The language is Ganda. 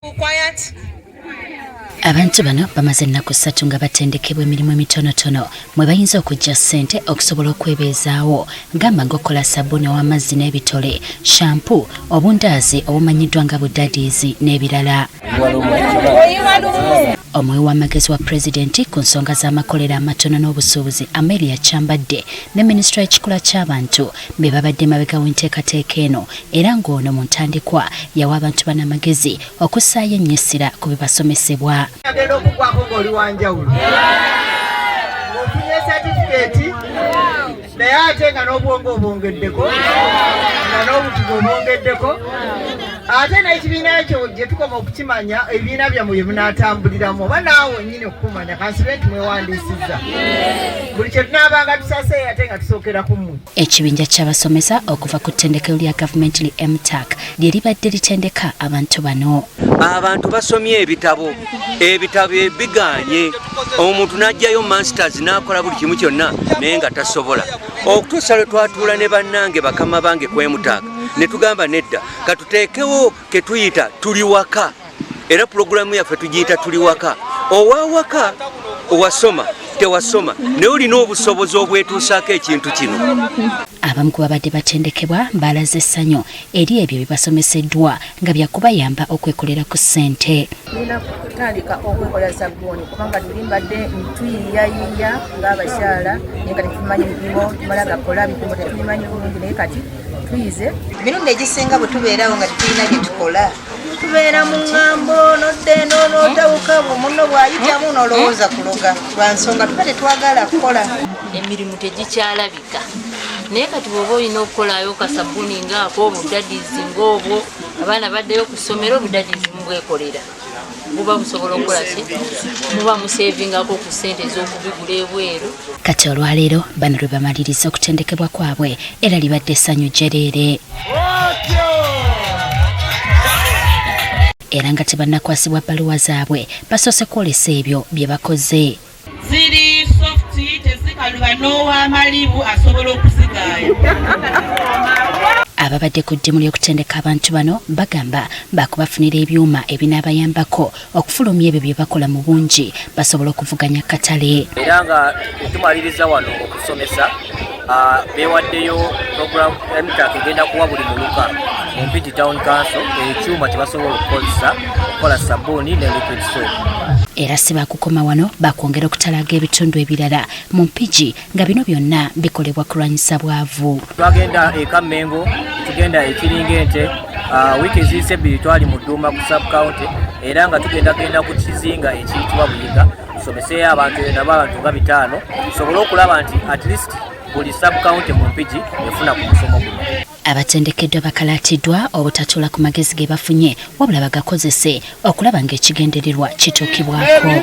Quiet. Abantu bano bamaze ennaku 3 nga batendekebwa emirimu emitonotono mwe bayinza okujja ssente okusobola okwebeezaawo ngamba ng'okola sabbuuni ow'amazzi n'ebitole, shampoo, obundaazi obumanyiddwa nga budadiizi n'ebirala. Omuwi w'amagezi wa pulezidenti ku nsonga z'amakolero amatono n'obusuubuzi Amelia Kyambadde ne minisitule y'ekikula ky'abantu be babadde mabega w'enteekateeka eno era ng'ono mu ntandikwa yawa abantu bano amagezi okussaayo ennyo essira ku bibasomesebwa. Agenda okukwako ng'oli wanjawulo ng'ofunye satifikeeti naye ate nga n'obwongo obwongeddeko nga n'obutugo obwongeddeko ate n'ekibiina ekyo gye tukoma okukimanya ebibiina byammwe bye munaatambuliramu oba naawe nnyini okukumanya kansibe nti mwewandiisizza buli kye tunaabanga tusase ate nga tusookera ku mmwe. Ekibinja ky'abasomesa okuva ku ttendekero lya gavumenti li MTAC lye libadde litendeka abantu bano. Abantu basomye ebitabo ebiganye omuntu n'ajjayo masters n'akola buli kimu kyonna naye nga tasobola okutuusa lwe twatuula ne bannange bakama bange ku MTAC ne tugamba nedda katuteekewo ke tuyita tuli waka era pulogulaamu yaffe tugiyita tuli waka owawaka owasoma tewasoma naye olina obusobozi obwetuusaako ekintu kino. Abamu ku babadde batendekebwa balaze essanyu eri ebyo bibasomeseddwa nga byakubayamba okwekolera ku ssente. Nina kutandika okwekolera sabbuuni kubanga tuli mbadde ntuyiyayiya ng'abakyala naye nga tetumanyi mirimu tumala gakola mirimu tetubimanyi bulungi naye kati tuyize. Emirundi egisinga bwe tubeerawo nga tetulina bye tukola tubeera mu ŋŋambo nodde n'otawuka munno bw'ayitamu n'olowooza kuloga lwa nsonga tuba tetwagala kukola. Emirimu tegikyalabika naye kati bw'oba olina okukolayo kasabbuuni ng'ako obudadiizi ng'obwo abaana baddeyo ku ssomero obudadiizi mubwekolera buba busobola okukola ki muba museevingako ku ssente ez'okubigula ebweru. Kati olwaleero bano lwe bamaliriza okutendekebwa kwabwe era libadde essanyu jjereere. Era nga tebannakwasibwa bbaluwa zaabwe basoose kwolesa ebyo bye bakoze. Ziri softi tezikaluba n'ow'amalibu asobola okuzigaaya. Ababadde ku ddimu ly'okutendeka abantu bano bagamba baakubafunira ebyuma ebinaabayambako okufulumya ebyo bye bakola mu bungi basobola okuvuganya katale. Era nga tumaliriza wano okusomesa beewaddeyo program MTAC egenda kuwa buli muluka mu Mpigi Town Council ekyuma kye basobola okukozesa okukola sabbuuni ne liquid soap. Era si baakukoma wano baakwongera okutalaga ebitundu ebirala mu Mpigi nga bino byonna bikolebwa kulwanyisa bwavu. Twagenda e Kamengo, tugenda e Kiringente, wiiki eziyise 2 twali mu Ddumba ku sub county era nga tugenda ku kizinga ekiyitibwa Buyiga tusomeseyo abantu n'abantu nga 5 tusobole okulaba nti at least buli sub county mu Mpigi efuna ku musomo guno. Abatendekeddwa bakalaatiddwa obutatuula ku magezi ge bafunye wabula bagakozese okulaba ng'ekigendererwa kituukibwako.